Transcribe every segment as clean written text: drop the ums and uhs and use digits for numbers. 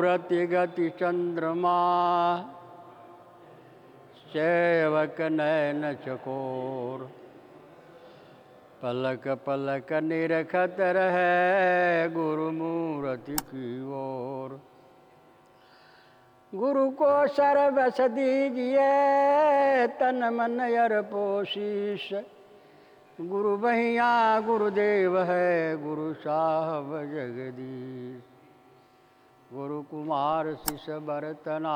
मूरति गति चंद्रमा, सेवक नयन चकोर। पलक पलक निरखत रहे गुरु मूरति की ओर। गुरु को सर्वस दीजिए तन मन अर्पो शीश। गुरु बहिया गुरुदेव है गुरु साहब जगदीश। गुरु कुमार शिष बरतना,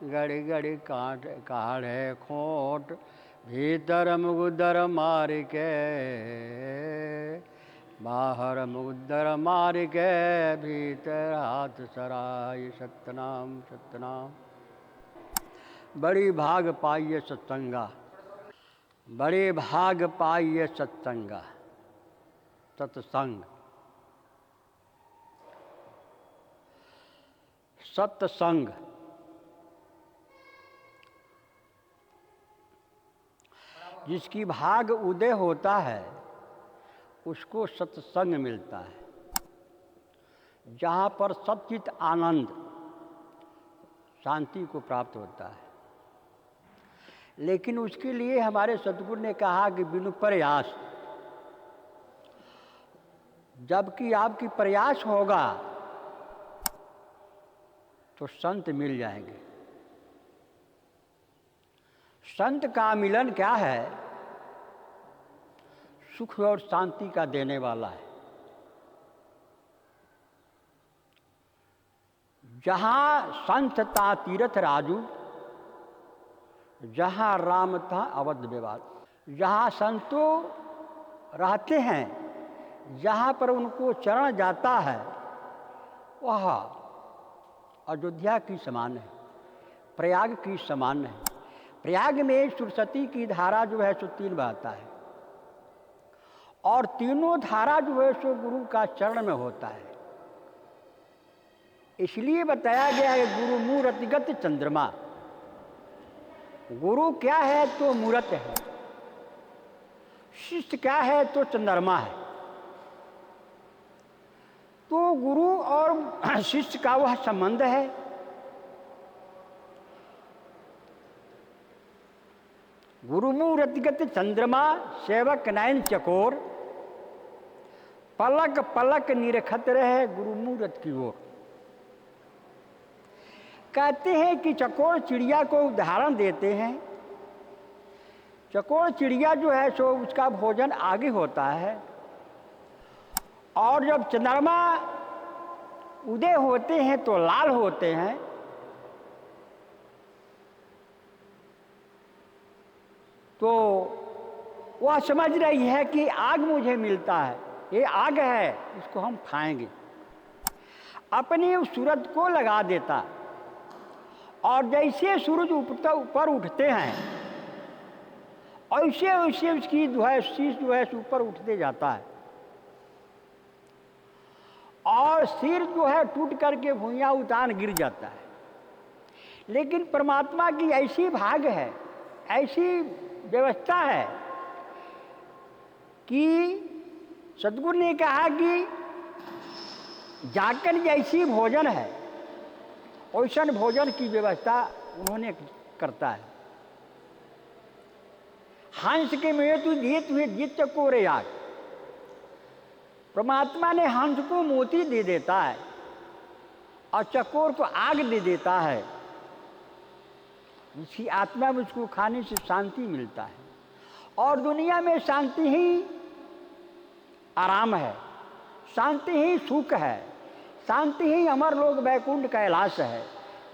गड़ी गड़ी काढ़े खोट। भीतर मुगुदर मार के, बाहर मुगुदर मार के, भीतर हाथ सराय। सतनाम सतनाम। बड़ी भाग पाइए सत्संगा, बड़े भाग पाइए सत्संगा। सत्संग, सत्संग। जिसकी भाग उदय होता है उसको सत्संग मिलता है, जहाँ पर सच्चित आनंद शांति को प्राप्त होता है। लेकिन उसके लिए हमारे सद्गुरु ने कहा कि बिनु प्रयास, जबकि आपकी प्रयास होगा तो संत मिल जाएंगे। संत का मिलन क्या है? सुख और शांति का देने वाला है। जहाँ संत था तीरथ राजू, जहाँ राम था अवध विवाद। जहाँ संतों रहते हैं, जहाँ पर उनको चरण जाता है, वह अयोध्या की समान है, प्रयाग की समान है। प्रयाग में सरस्वती की धारा जो है सो 3 बहता है, और तीनों धारा जो है सो गुरु का चरण में होता है। इसलिए बताया गया है गुरु मूरतिगत चंद्रमा। गुरु क्या है तो मूरत है, शिष्य क्या है तो चंद्रमा है। तो गुरु और शिष्य का वह संबंध है। गुरु मूरतिगत चंद्रमा, सेवक नयन चकोर। पलक पलक निरखत रहे गुरु मूरत की ओर। कहते हैं कि चकोर चिड़िया को उदाहरण देते हैं। चकोर चिड़िया जो है सो उसका भोजन आगे होता है, और जब चंद्रमा उदय होते हैं तो लाल होते हैं। तो वह समझ रही है कि आग मुझे मिलता है, ये आग है, इसको हम खाएंगे। अपनी उस सूरज को लगा देता, और जैसे सूरज ऊपर उठते हैं ऐसे वैसे उसकी जो है शीश जो है ऊपर उठते जाता है, और सिर जो है टूट करके भुइयां उतान गिर जाता है। लेकिन परमात्मा की ऐसी भाग है, ऐसी व्यवस्था है कि सद्गुरु ने कहा कि जाकर जैसी भोजन है वैसन भोजन की व्यवस्था उन्होंने करता है। हंस के में तू दिए तुझे जित चकोरे आग। परमात्मा ने हंस को मोती दे देता है और चकोर को आग दे देता है। इसकी आत्मा में उसको खाने से शांति मिलता है, और दुनिया में शांति ही आराम है, शांति ही सुख है, शांति ही अमर लोक वैकुंठ कैलाश है।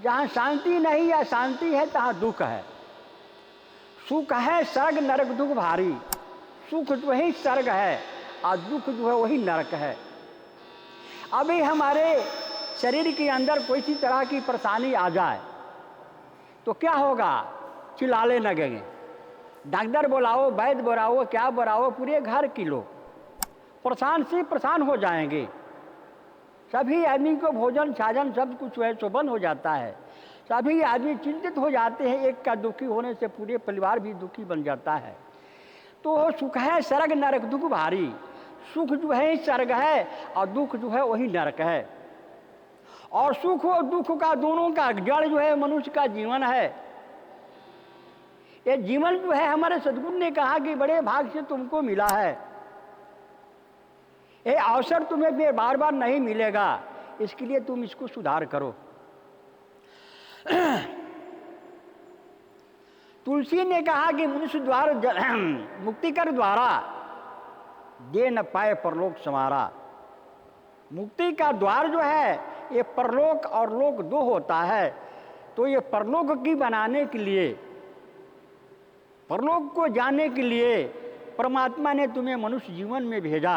जहाँ शांति नहीं या शांति है तहाँ दुख है। सुख है स्वर्ग नरक दुख भारी। सुख जो ही स्वर्ग है और दुख जो है वही नरक है। अभी हमारे शरीर के अंदर कोई सी तरह की परेशानी आ जाए तो क्या होगा? चिल्लाने लगेंगे, डॉक्टर बुलाओ, वैद्य बुलाओ, क्या बुलाओ, पूरे घर के लोग परेशान से परेशान हो जाएंगे। सभी आदमी को भोजन साधन सब कुछ है सो बंद हो जाता है। सभी आदमी चिंतित हो जाते हैं। एक का दुखी होने से पूरे परिवार भी दुखी बन जाता है। तो सुख है स्वर्ग नरक दुख भारी। सुख जो है स्वर्ग है और दुख जो है वही नरक है। और सुख और दुख का दोनों का जड़ जो है मनुष्य का जीवन है। ये जीवन जो है हमारे सद्गुरु ने कहा कि बड़े भाग से तुमको मिला है, ये अवसर तुम्हें बार बार नहीं मिलेगा, इसके लिए तुम इसको सुधार करो। तुलसी ने कहा कि मनुष्य द्वार मुक्ति कर द्वारा दे न पाए परलोक समारा। मुक्ति का द्वार जो है ये परलोक और लोक दो होता है, तो ये परलोक की बनाने के लिए, परलोक को जाने के लिए परमात्मा ने तुम्हें मनुष्य जीवन में भेजा,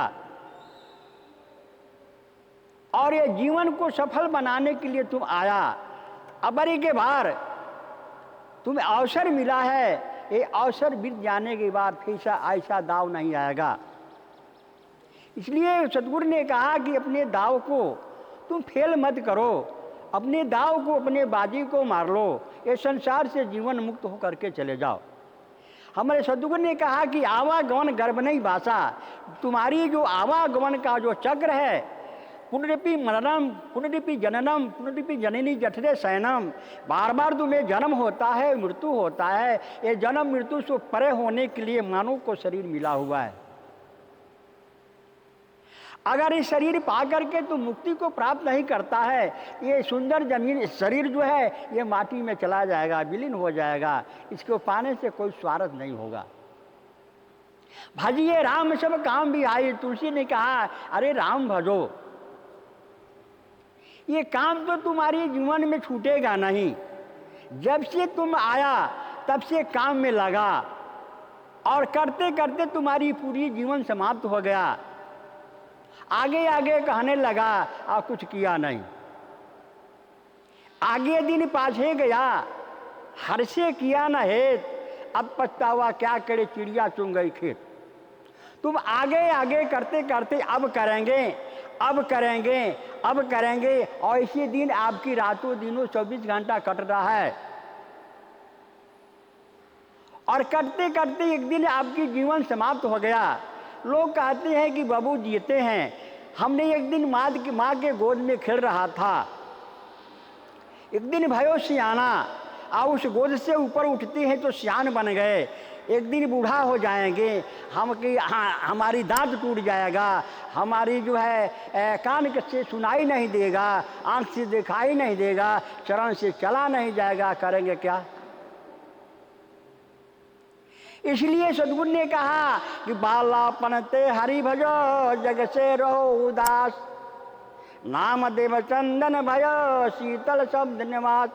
और ये जीवन को सफल बनाने के लिए तुम आया। अबरी के बार तुम्हें अवसर मिला है, ये अवसर बीत जाने के बाद फिर से ऐसा दाव नहीं आएगा। इसलिए सद्गुरु ने कहा कि अपने दाव को तुम फेल मत करो, अपने दाव को, अपने बाजी को मार लो, ये संसार से जीवन मुक्त होकर के चले जाओ। हमारे सद्गुरु ने कहा कि आवागमन गर्भ नहीं बासा। तुम्हारी जो आवागमन का जो चक्र है, पुनरपि मननम पुनरपि जननम पुनरपि जननी जठरे शयनम, बार बार तुम्हें जन्म होता है, मृत्यु होता है। ये जन्म मृत्यु से परे होने के लिए मानव को शरीर मिला हुआ है। अगर इस शरीर पा करके तुम मुक्ति को प्राप्त नहीं करता है, ये सुंदर जमीन शरीर जो है ये माटी में चला जाएगा, विलीन हो जाएगा, इसको पाने से कोई स्वार्थ नहीं होगा। भजिए राम सब काम भी आई। तुलसी ने कहा अरे राम भजो, ये काम तो तुम्हारे जीवन में छूटेगा नहीं। जब से तुम आया तब से काम में लगा, और करते करते तुम्हारी पूरी जीवन समाप्त हो गया। आगे आगे कहने लगा और कुछ किया नहीं। आगे दिन पाछे गया, हर से किया न हेत, अब पछतावा क्या करे चिड़िया चुन गई खेत। तुम आगे आगे करते करते अब करेंगे, अब करेंगे, अब करेंगे, और इसी दिन आपकी रातों दिनों 24 घंटा कट रहा है। और करते करते एक दिन आपकी जीवन समाप्त हो गया। लोग कहते हैं कि बाबू जीते हैं। हमने एक दिन माँ के गोद में खेल रहा था, एक दिन भयो सियाना, और उस गोद से ऊपर उठते हैं तो सियान बन गए। एक दिन बूढ़ा हो जाएंगे, हमारी दांत टूट जाएगा, हमारी जो है कान से सुनाई नहीं देगा, आंख से दिखाई नहीं देगा, चरण से चला नहीं जाएगा, करेंगे क्या। इसलिए सद्गुरु ने कहा कि बालापन ते हरि भजो, जग से रहो उदास, नाम देव चंदन भयो, शीतल शब्द निवास।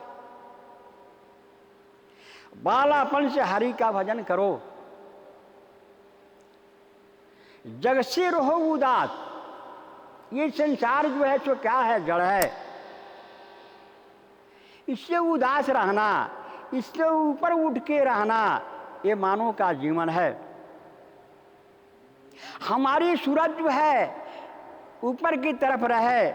बालापन से हरि का भजन करो, जग से रहो उदास। ये संसार जो है सो क्या है, जड़ है, इससे उदास रहना, इससे ऊपर उठ के रहना, ये मानव का जीवन है। हमारी सूरज जो है ऊपर की तरफ रहे,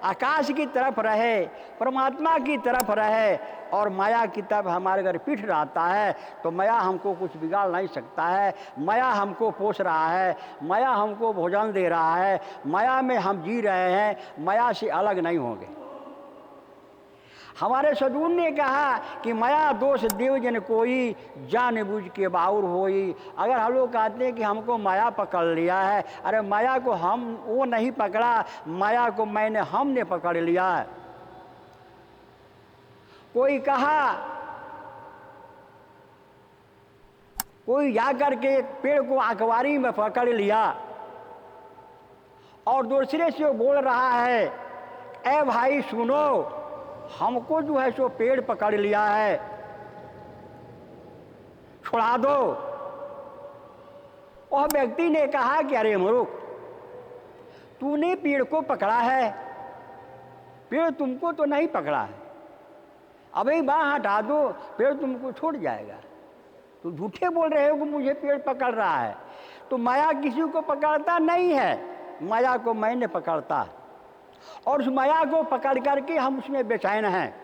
आकाश की तरफ रहे, परमात्मा की तरफ रहे, और माया की तरफ हमारे अगर पीठ रहता है तो माया हमको कुछ बिगाड़ नहीं सकता है। माया हमको पोष रहा है, माया हमको भोजन दे रहा है, माया में हम जी रहे हैं, माया से अलग नहीं होंगे। हमारे सद्गुरु ने कहा कि माया दोष देव जन कोई, जान बूझ के बाउर होई। अगर हम लोग कहते हैं कि हमको माया पकड़ लिया है, अरे माया को हम वो नहीं पकड़ा, माया को हमने पकड़ लिया है। कोई कहा, कोई जाकर के एक पेड़ को आंकवारी में पकड़ लिया और दूसरे से बोल रहा है, ए भाई सुनो, हमको जो है सो पेड़ पकड़ लिया है, छुड़ा दो। वह व्यक्ति ने कहा कि अरे मूर्ख, तूने पेड़ को पकड़ा है, पेड़ तुमको तो नहीं पकड़ा है, अभी बाँह हटा दो, पेड़ तुमको छोड़ जाएगा। तो झूठे बोल रहे हो कि मुझे पेड़ पकड़ रहा है। तो माया किसी को पकड़ता नहीं है, माया को मैंने पकड़ता, और उस माया को पकड़ करके हम उसमें बेचैन हैं,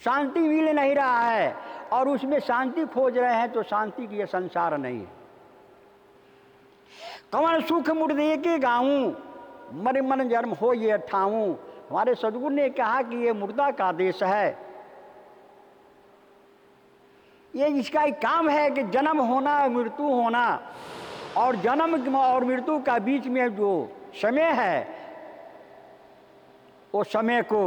शांति मिल नहीं रहा है, और उसमें शांति खोज रहे हैं, तो शांति की ये संसार नहीं है। कवन सुख मुर्दे के गाऊं, मर मन जन्म हो ये ठाऊं, हमारे सद्गुरु ने कहा कि ये मुर्दा का देश है, ये इसका एक काम है कि जन्म होना मृत्यु होना, और जन्म और मृत्यु का बीच में जो समय है वो समय को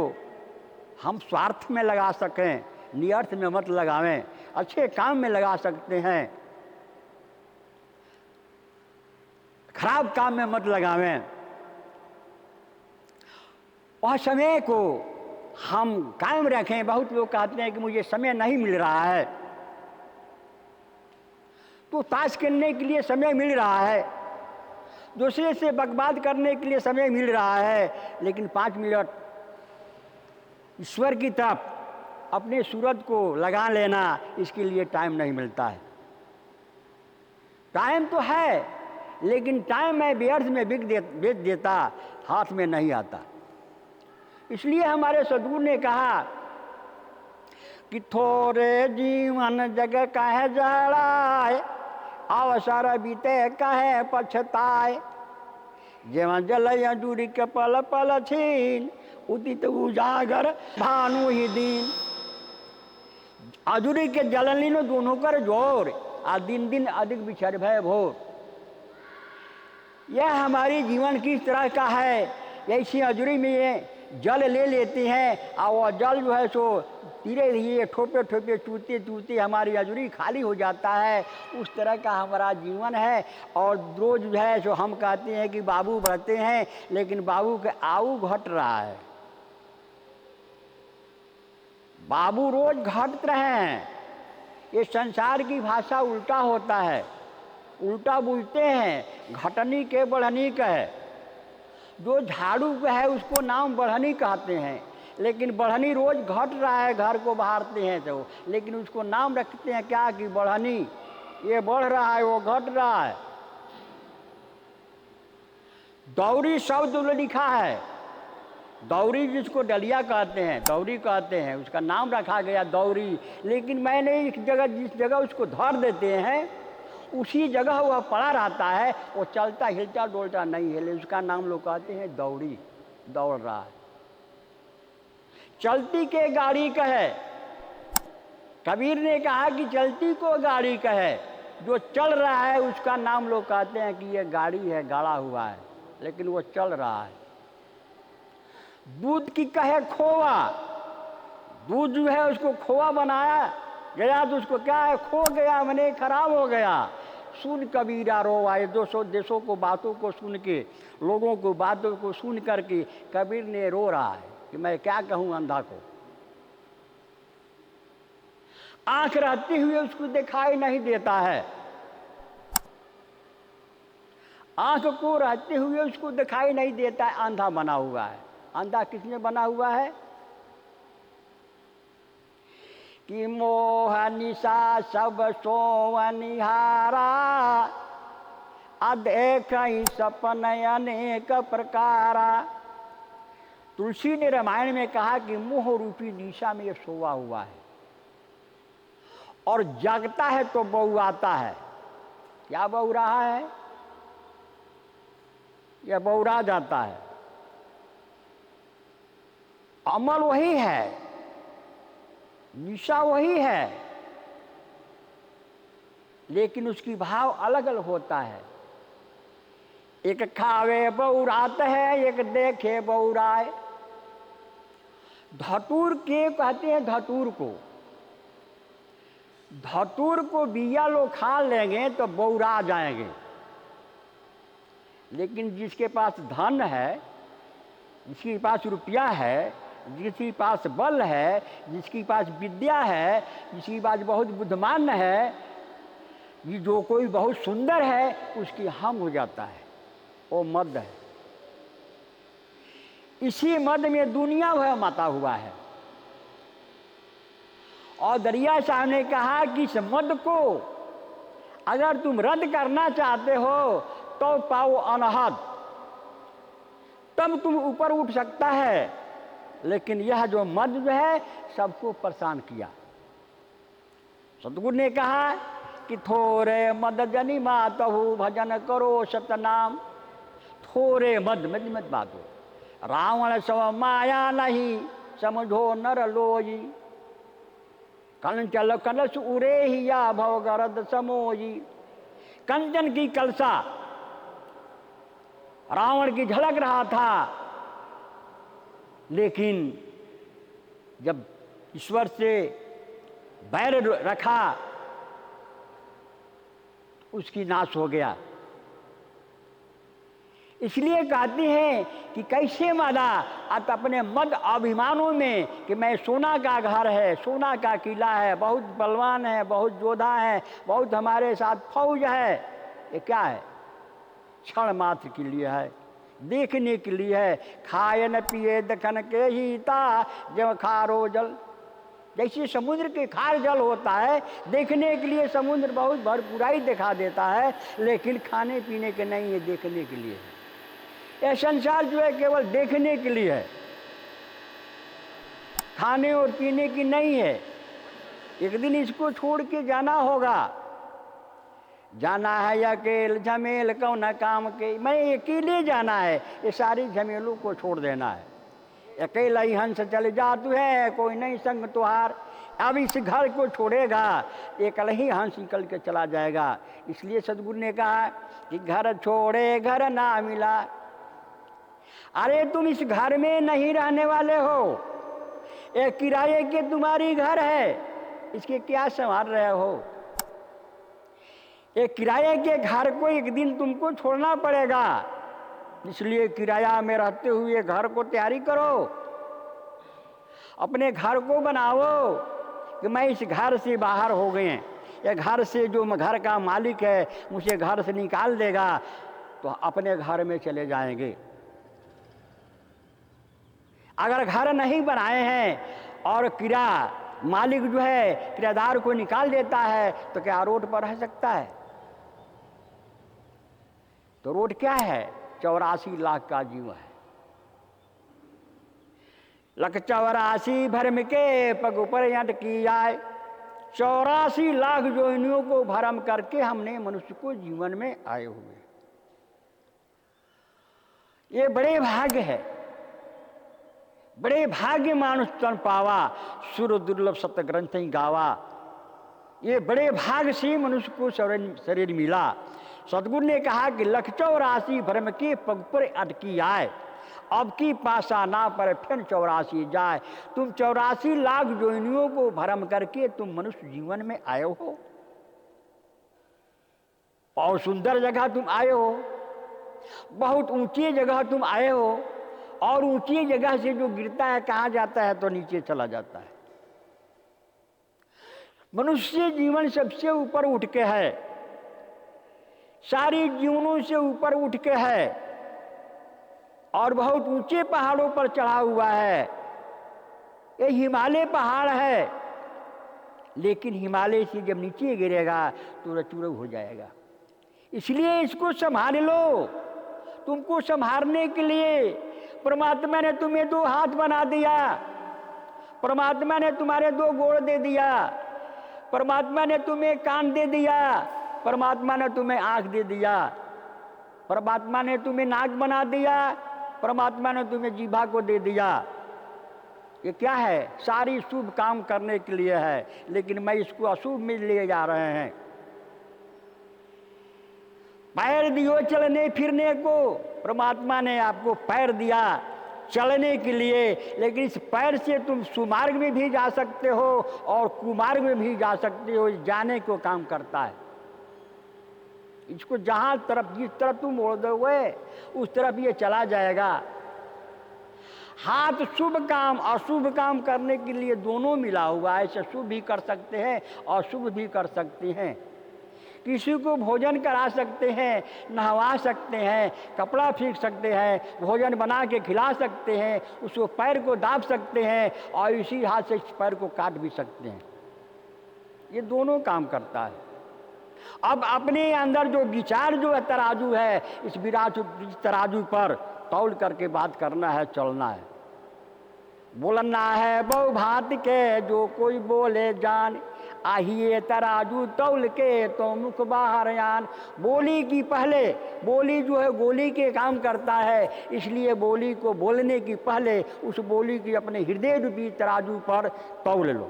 हम स्वार्थ में लगा सकें, नियर्थ में मत लगावें, अच्छे काम में लगा सकते हैं, खराब काम में मत लगावें। वह समय को हम कायम रखें। बहुत लोग कहते हैं कि मुझे समय नहीं मिल रहा है, तो ताश खेलने के लिए समय मिल रहा है, दूसरे से बकवाद करने के लिए समय मिल रहा है, लेकिन 5 मिनट ईश्वर की तरफ अपने सूरत को लगा लेना, इसके लिए टाइम नहीं मिलता है। टाइम तो है, लेकिन टाइम मैं व्यर्थ में बेच देता, हाथ में नहीं आता। इसलिए हमारे सद्गुरु ने कहा कि थोड़े जीवन जग काहे जड़ाए, अवसर बीते काहे पछताए, जेवन जलय दूरी के पल पल छीन, उदित उजागर भानु ही दीन। अधूरी के जलनीनो दोनों कर जोर, आ दिन दिन अधिक बिछड़ भय भोर। यह हमारी जीवन किस तरह का है, ऐसी अधूरी में ये जल ले लेते हैं, और वह जल जो है सो धीरे धीरे ठोपे ठोपे चूते चूते हमारी अजूरी खाली हो जाता है। उस तरह का हमारा जीवन है। और रोज जो है सो हम कहते हैं कि बाबू बढ़ते हैं, लेकिन बाबू के आयु घट रहा है। बाबू रोज घट रहे हैं। ये संसार की भाषा उल्टा होता है, उल्टा बोलते हैं। घटनी के बढ़नी का है। जो झाड़ू का है उसको नाम बढ़नी कहते हैं, लेकिन बढ़नी रोज घट रहा है, घर को बहारते हैं तो, लेकिन उसको नाम रखते हैं क्या कि बढ़नी। ये बढ़ रहा है, वो घट रहा है। दौरी शब्द लिखा है, दौरी जिसको डलिया कहते हैं, दौरी कहते हैं, उसका नाम रखा गया दौरी। लेकिन मैंने इस जगह जिस जगह उसको धर देते हैं उसी जगह वह पड़ा रहता है, वो चलता हिलता डोलता नहीं है, उसका नाम लोग कहते हैं दौड़ी, दौड़ रहा है। चलती के गाड़ी कहे, कबीर ने कहा कि चलती को गाड़ी कहे। जो चल रहा है उसका नाम लोग कहते हैं कि ये गाड़ी है, गाड़ा हुआ है, लेकिन वो चल रहा है। दूध की कहे खोवा, दूध जो है उसको खोआ बनाया गया तो उसको क्या है, खो गया, मैंने खराब हो गया। सुन कबीरा रोवाए, देशों को बातों को सुन के, लोगों को बातों को सुन करके कबीर ने रो रहा है कि मैं क्या कहूं अंधा को। आंख रहते हुए उसको दिखाई नहीं देता है, आंख को रहते हुए उसको दिखाई नहीं देता है, अंधा बना हुआ है। अंधा किसने बना हुआ है कि मोह निशा सब सोवनिहारा, अदेख सपन अनेक प्रकारा। तुलसी ने रामायण में कहा कि मोह रूपी निशा में ये सोवा हुआ है, और जागता है तो बौराता है। क्या बौ रहा है, यह बौरा जाता है। अमल वही है, निशा वही है, लेकिन उसकी भाव अलग अलग होता है। एक खावे बौरात है, एक देखे बौराए। धतूर के कहते हैं, धतूर को, धतूर को बिया लोग खा लेंगे तो बौरा जाएंगे, लेकिन जिसके पास धन है, जिसके पास रुपया है, जिसके पास बल है, जिसके पास विद्या है, जिसके पास बहुत बुद्धिमान है, ये जो कोई बहुत सुंदर है, उसकी हम हो जाता है, वो मद है। इसी मद में दुनिया वह माता हुआ है। और दरिया साहब ने कहा कि इस मद को अगर तुम रद्द करना चाहते हो तो पाओ अनहद, तब तुम ऊपर उठ सकता है। लेकिन यह जो मद जो है सबको परेशान किया। सतगुरु ने कहा कि थोड़े मद जनी मातहु भजन करो सतनाम। थोड़े मद मत बात हो, रावण सव माया नहीं समझो नर लोई, कंचल कलश उरे ही या भव गरद समोई। कंचन की कलसा रावण की झलक रहा था, लेकिन जब ईश्वर से बैर रखा उसकी नाश हो गया। इसलिए कहते हैं कि कैसे माना आप अपने मद अभिमानों में कि मैं सोना का घर है, सोना का किला है, बहुत बलवान है, बहुत योद्धा है, बहुत हमारे साथ फौज है। ये क्या है? क्षण मात्र के लिए है, देखने के लिए है। खाए न पिए दखन के ही ता जब खारो जल। जैसे समुद्र के खार जल होता है, देखने के लिए समुद्र बहुत भरपूराई दिखा देता है, लेकिन खाने पीने के नहीं है, देखने के लिए है। यह संसार जो है केवल देखने के लिए है, खाने और पीने की नहीं है। एक दिन इसको छोड़ के जाना होगा। जाना है अकेले झमेल कौन काम के, मैं अकेले जाना है, ये सारी झमेलों को छोड़ देना है। अकेला ही हंस चल जातु है, कोई नहीं संग तुहार। अब इस घर को छोड़ेगा, अकेला ही हंस निकल के चला जाएगा। इसलिए सदगुरु ने कहा कि घर छोड़े घर ना मिला। अरे तुम इस घर में नहीं रहने वाले हो, एक किराए के तुम्हारी घर है, इसके क्या संभाल रहे हो? एक किराए के घर को एक दिन तुमको छोड़ना पड़ेगा। इसलिए किराया में रहते हुए घर को तैयारी करो, अपने घर को बनाओ कि मैं इस घर से बाहर हो गए। ये घर से जो घर का मालिक है मुझे घर से निकाल देगा तो अपने घर में चले जाएंगे। अगर घर नहीं बनाए हैं और किरा मालिक जो है किराएदार को निकाल देता है तो क्या रोड पर रह सकता है? तो रोड क्या है? 84 लाख का जीव है। लख 84 भरम के पग ऊपर अटकी आए। 84 लाख योनियों को भरम करके हमने मनुष्य को जीवन में आए हुए। ये बड़े भाग्य है, बड़े भाग्य मानुष तन पावा, सुर दुर्लभ सत्य ग्रंथ ही गावा। ये बड़े भाग से मनुष्य को शरीर मिला। सदगुरु ने कहा कि लख 84 भ्रम के पग पर अटकी आए, अब की पासा ना पर फिर 84 जाए। तुम 84 लाख योनियों को भ्रम करके तुम मनुष्य जीवन में आए हो। बहुत सुंदर जगह तुम आए हो, बहुत ऊंची जगह तुम आए हो, और ऊंची जगह से जो गिरता है कहाँ जाता है? तो नीचे चला जाता है। मनुष्य जीवन सबसे ऊपर उठ के है, सारी जीवनों से ऊपर उठ के है, और बहुत ऊंचे पहाड़ों पर चढ़ा हुआ है। ये हिमालय पहाड़ है, लेकिन हिमालय से जब नीचे गिरेगा तो रचूरव हो जाएगा। इसलिए इसको संभाल लो। तुमको संभालने के लिए परमात्मा ने तुम्हें 2 हाथ बना दिया, परमात्मा ने तुम्हारे 2 गोड़ दे दिया, परमात्मा ने तुम्हें कान दे दिया, परमात्मा ने तुम्हें आंख दे दिया, परमात्मा ने तुम्हें नाक बना दिया, परमात्मा ने तुम्हें जीभा को दे दिया। ये क्या है? सारी शुभ काम करने के लिए है, लेकिन मैं इसको अशुभ में ले जा रहे हैं। पैर दियो चलने फिरने को, परमात्मा ने आपको पैर दिया चलने के लिए, लेकिन इस पैर से तुम सुमार्ग में भी जा सकते हो और कुमार्ग में भी जा सकते हो। जाने को काम करता है। इसको जहां तरफ जिस तरफ तुम मोड़ दोगे उस तरफ ये चला जाएगा। हाथ शुभ काम अशुभ काम करने के लिए दोनों मिला हुआ है। ऐसे शुभ भी कर सकते हैं और शुभ भी कर सकते हैं। किसी को भोजन करा सकते हैं, नहवा सकते हैं, कपड़ा फीक सकते हैं, भोजन बना के खिला सकते हैं, उसको पैर को दाब सकते हैं और इसी हाथ से इस पैर को काट भी सकते हैं। ये दोनों काम करता है। अब अपने अंदर जो विचार जो है तराजू है, इस तराजू पर तौल करके बात करना है, चलना है। बोलना है बहु भांति के जो कोई बोले जान, आहिए तराजू तौल के तो मुख बाहर यान। बोली की पहले, बोली जो है गोली के काम करता है, इसलिए बोली को बोलने की पहले उस बोली की अपने हृदय रूपी तराजू पर तौल लो।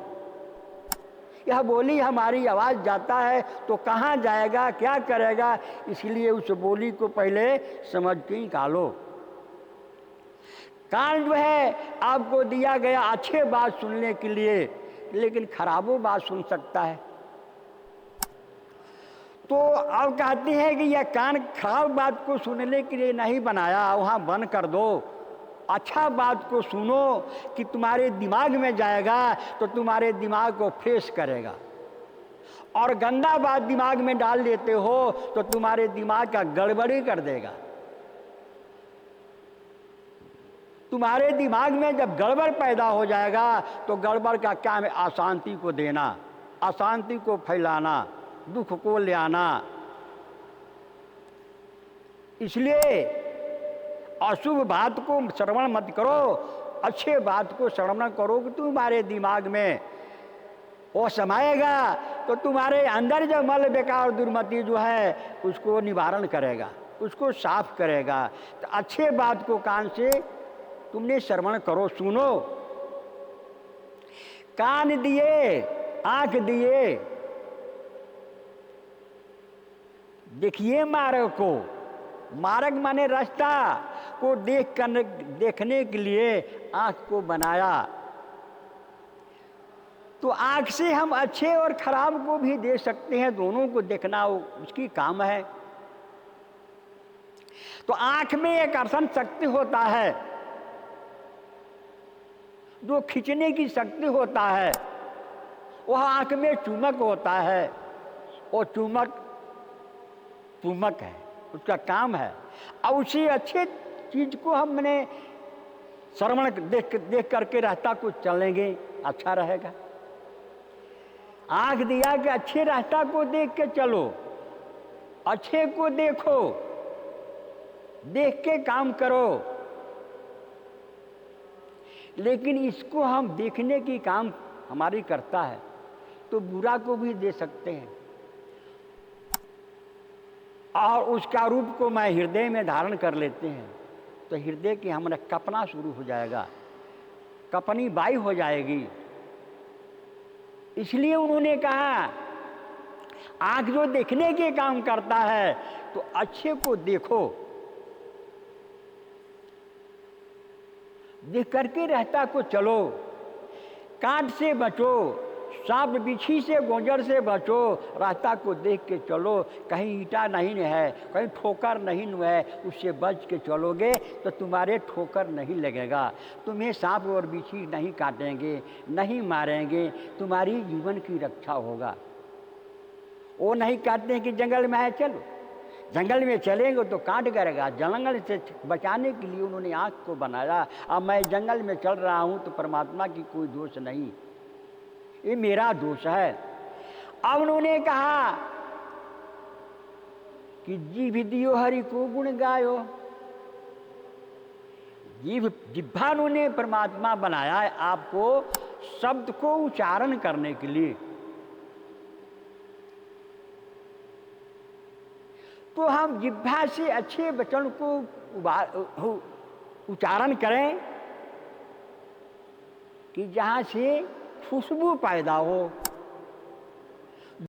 यह बोली हमारी आवाज़ जाता है तो कहाँ जाएगा, क्या करेगा, इसलिए उस बोली को पहले समझ के निकालो। कान जो है आपको दिया गया अच्छे बात सुनने के लिए, लेकिन खराबों बात सुन सकता है। तो अब कहते हैं कि यह कान खराब बात को सुनने के लिए नहीं बनाया, वहाँ बंद कर दो। अच्छा बात को सुनो कि तुम्हारे दिमाग में जाएगा तो तुम्हारे दिमाग को फ्रेश करेगा। और गंदा बात दिमाग में डाल देते हो तो तुम्हारे दिमाग का गड़बड़ी कर देगा। तुम्हारे दिमाग में जब गड़बड़ पैदा हो जाएगा तो गड़बड़ का क्या है, अशांति को देना, अशांति को फैलाना, दुख को ले आना। इसलिए अशुभ बात को श्रवण मत करो, अच्छे बात को श्रवण करो कि तुम्हारे दिमाग में वो समाएगा तो तुम्हारे अंदर जो मल बेकार दुर्मति जो है उसको निवारण करेगा, उसको साफ करेगा। तो अच्छे बात को कान से तुमने श्रवण करो, सुनो। कान दिए, आंख दिए, देखिए मार्ग को। मार्ग माने रास्ता को देखने के लिए आंख को बनाया। तो आंख से हम अच्छे और खराब को भी देख सकते हैं, दोनों को देखना उसकी काम है। तो आंख में एक आकर्षण शक्ति होता है, जो खींचने की शक्ति होता है, वह आंख में चुमक होता है। वो चुमक चुमक है, उसका काम है। और उसी अच्छे चीज को हमने श्रवण देख करके रास्ता को चलेंगे, अच्छा रहेगा। आंख दिया कि अच्छे रास्ता को देख के चलो, अच्छे को देखो, देख के काम करो। लेकिन इसको हम देखने की काम हमारी करता है तो बुरा को भी दे सकते हैं। और उसका रूप को मैं हृदय में धारण कर लेते हैं तो हृदय की हमारा कपना शुरू हो जाएगा, कपनी बाई हो जाएगी। इसलिए उन्होंने कहा आंख जो देखने के काम करता है तो अच्छे को देखो, देख करके रास्ता को चलो। कांट से बचो, सांप बिच्छी से गोंजर से बचो, रास्ता को देख के चलो। कहीं ईंटा नहीं है, कहीं ठोकर नहीं है, उससे बच के चलोगे तो तुम्हारे ठोकर नहीं लगेगा, तुम्हें सांप और बिच्छी नहीं काटेंगे, नहीं मारेंगे, तुम्हारी जीवन की रक्षा होगा। वो नहीं काटते कि जंगल में है चलो, जंगल में चलेंगे तो काट करेगा। जंगल से बचाने के लिए उन्होंने आँख को बनाया। अब मैं जंगल में चल रहा हूँ तो परमात्मा की कोई दोष नहीं, ये मेरा दोष है। अब उन्होंने कहा कि जीभ दियो हरि को गुण गायो। जिह्वा उन्होंने परमात्मा बनाया है आपको शब्द को उच्चारण करने के लिए। तो हम जिह्वा से अच्छे वचन को उच्चारण करें कि जहाँ से खुशबू पैदा हो।